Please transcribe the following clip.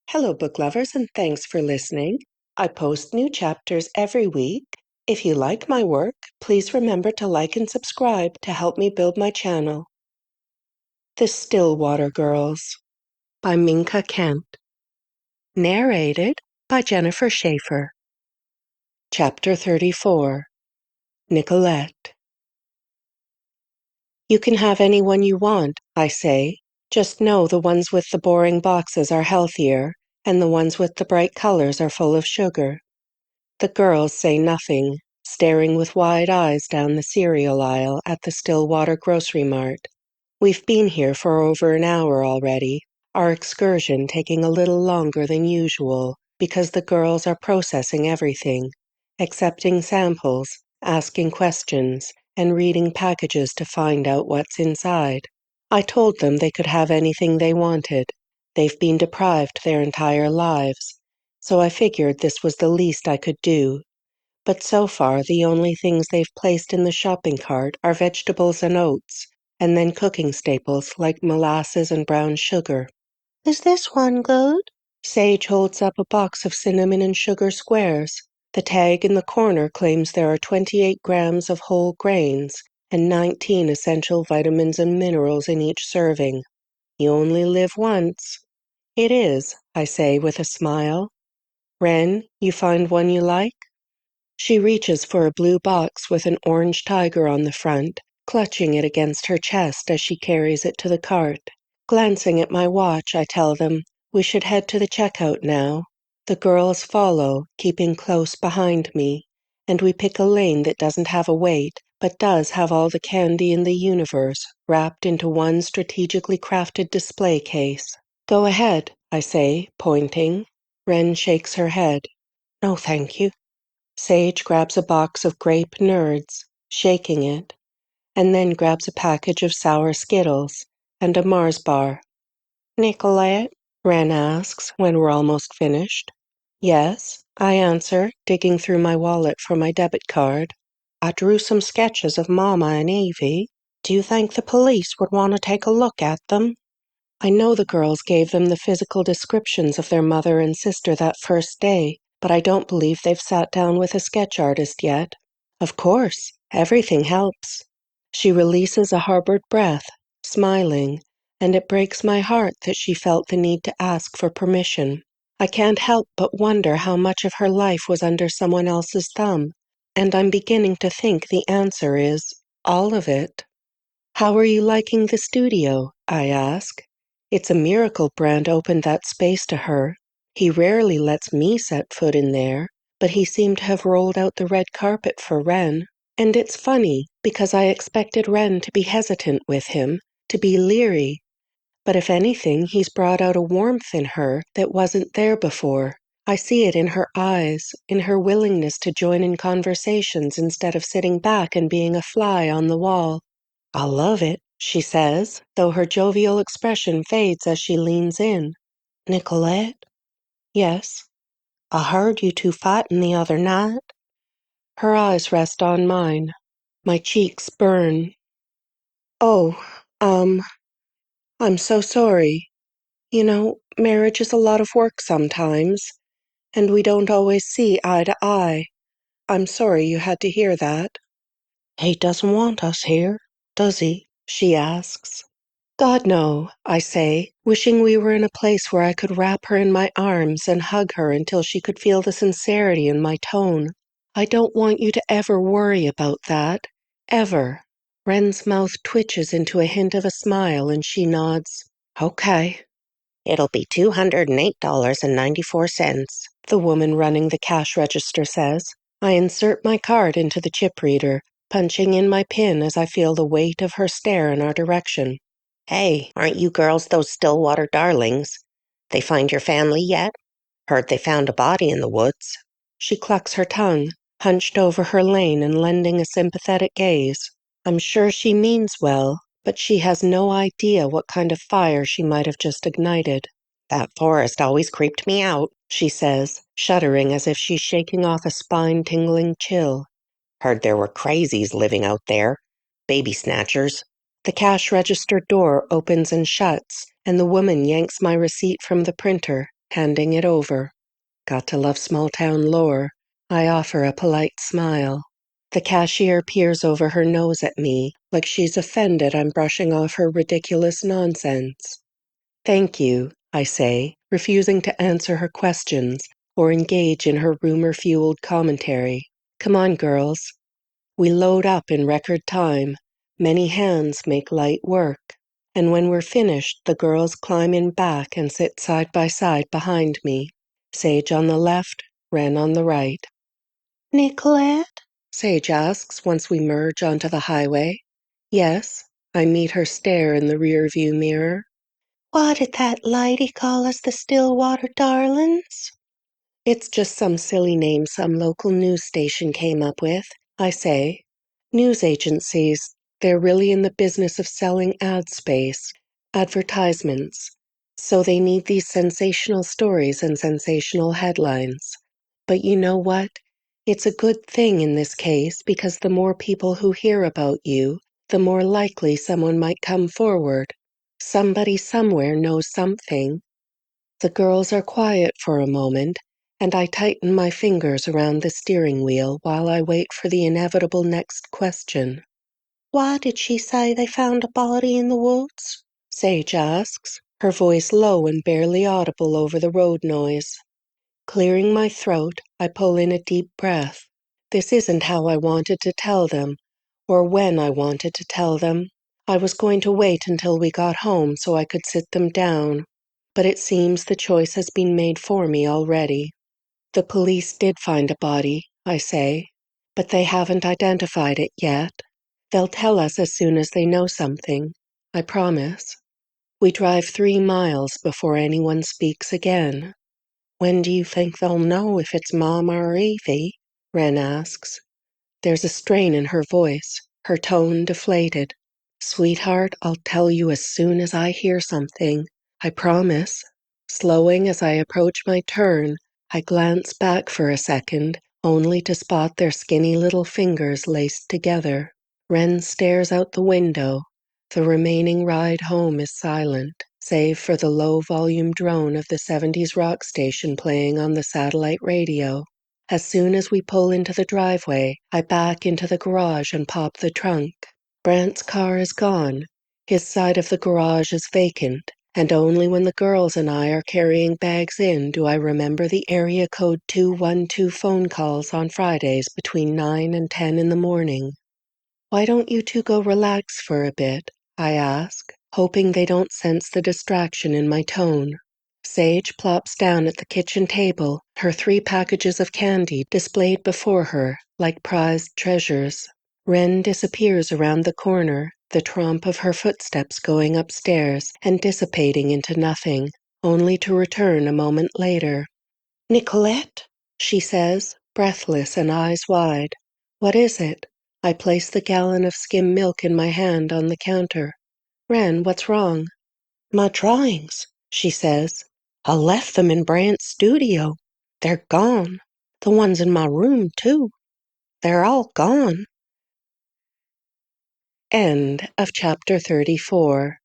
Hello, book lovers, and thanks for listening. I post new chapters every week. If you like my work, please remember to like and subscribe to help me build my channel. The Stillwater Girls by Minka Kent. Narrated by Jennifer Schafer. Chapter 34. Nicolette. You can have anyone you want, I say. Just know the ones with the boring boxes are healthier, and the ones with the bright colors are full of sugar. The girls say nothing, staring with wide eyes down the cereal aisle at the Stillwater Grocery Mart. We've been here for over an hour already, our excursion taking a little longer than usual because the girls are processing everything, accepting samples, asking questions, and reading packages to find out what's inside. I told them they could have anything they wanted. They've been deprived their entire lives, so I figured this was the least I could do. But so far, the only things they've placed in the shopping cart are vegetables and oats, and then cooking staples like molasses and brown sugar. Is this one good? Sage holds up a box of cinnamon and sugar squares. The tag in the corner claims there are 28 grams of whole grains and 19 essential vitamins and minerals in each serving. You only live once. It is, I say with a smile. Wren, you find one you like? She reaches for a blue box with an orange tiger on the front, clutching it against her chest as she carries it to the cart. Glancing at my watch, I tell them, we should head to the checkout now. The girls follow, keeping close behind me, and we pick a lane that doesn't have a wait, but does have all the candy in the universe, wrapped into one strategically crafted display case. Go ahead, I say, pointing. Wren shakes her head. No, thank you. Sage grabs a box of grape nerds, shaking it, and then grabs a package of sour Skittles and a Mars bar. Nicolette? Wren asks when we're almost finished. Yes, I answer, digging through my wallet for my debit card. I drew some sketches of Mama and Evie. Do you think the police would want to take a look at them? I know the girls gave them the physical descriptions of their mother and sister that first day, but I don't believe they've sat down with a sketch artist yet. Of course, everything helps. She releases a harbored breath, smiling, and it breaks my heart that she felt the need to ask for permission. I can't help but wonder how much of her life was under someone else's thumb, and I'm beginning to think the answer is all of it. How are you liking the studio? I ask. It's a miracle Brand opened that space to her. He rarely lets me set foot in there, but he seemed to have rolled out the red carpet for Wren. And it's funny, because I expected Wren to be hesitant with him, to be leery. But if anything, he's brought out a warmth in her that wasn't there before. I see it in her eyes, in her willingness to join in conversations instead of sitting back and being a fly on the wall. I love it, she says, though her jovial expression fades as she leans in. Nicolette? Yes. I heard you two fighting the other night. Her eyes rest on mine. My cheeks burn. Oh, I'm so sorry. You know, marriage is a lot of work sometimes, and we don't always see eye to eye. I'm sorry you had to hear that. He doesn't want us here, does he? She asks. God, no, I say, wishing we were in a place where I could wrap her in my arms and hug her until she could feel the sincerity in my tone. I don't want you to ever worry about that. Ever. Wren's mouth twitches into a hint of a smile and she nods. Okay. It'll be $208.94, the woman running the cash register says. I insert my card into the chip reader, punching in my PIN as I feel the weight of her stare in our direction. Hey, aren't you girls those Stillwater darlings? They find your family yet? Heard they found a body in the woods. She clucks her tongue, hunched over her lane and lending a sympathetic gaze. I'm sure she means well, but she has no idea what kind of fire she might have just ignited. That forest always creeped me out, she says, shuddering as if she's shaking off a spine-tingling chill. Heard there were crazies living out there. Baby snatchers. The cash register door opens and shuts, and the woman yanks my receipt from the printer, handing it over. Got to love small-town lore. I offer a polite smile. The cashier peers over her nose at me, like she's offended I'm brushing off her ridiculous nonsense. Thank you, I say, refusing to answer her questions or engage in her rumor-fueled commentary. Come on, girls. We load up in record time. Many hands make light work. And when we're finished, the girls climb in back and sit side by side behind me. Sage on the left, Wren on the right. Nicolette? Sage asks once we merge onto the highway. Yes, I meet her stare in the rearview mirror. Why did that lady call us the Stillwater Darlings? It's just some silly name some local news station came up with, I say. News agencies, they're really in the business of selling ad space, advertisements. So they need these sensational stories and sensational headlines. But you know what? It's a good thing in this case because the more people who hear about you, the more likely someone might come forward. Somebody somewhere knows something. The girls are quiet for a moment, and I tighten my fingers around the steering wheel while I wait for the inevitable next question. Why did she say they found a body in the woods? Sage asks, her voice low and barely audible over the road noise. Clearing my throat, I pull in a deep breath. This isn't how I wanted to tell them, or when I wanted to tell them. I was going to wait until we got home so I could sit them down. But it seems the choice has been made for me already. The police did find a body, I say, but they haven't identified it yet. They'll tell us as soon as they know something, I promise. We drive 3 miles before anyone speaks again. When do you think they'll know if it's Mom or Evie? Wren asks. There's a strain in her voice, her tone deflated. Sweetheart, I'll tell you as soon as I hear something. I promise. Slowing as I approach my turn, I glance back for a second, only to spot their skinny little fingers laced together. Wren stares out the window. The remaining ride home is silent, save for the low-volume drone of the 70s rock station playing on the satellite radio. As soon as we pull into the driveway, I back into the garage and pop the trunk. Brant's car is gone. His side of the garage is vacant, and only when the girls and I are carrying bags in do I remember the area code 212 phone calls on Fridays between 9 and 10 in the morning. Why don't you two go relax for a bit? I ask, hoping they don't sense the distraction in my tone. Sage plops down at the kitchen table, her 3 packages of candy displayed before her like prized treasures. Wren disappears around the corner, the tromp of her footsteps going upstairs and dissipating into nothing, only to return a moment later. Nicolette, she says, breathless and eyes wide. What is it? I place the gallon of skim milk in my hand on the counter. Wren, what's wrong? My drawings, she says. I left them in Brant's studio. They're gone. The ones in my room, too. They're all gone. End of chapter 34.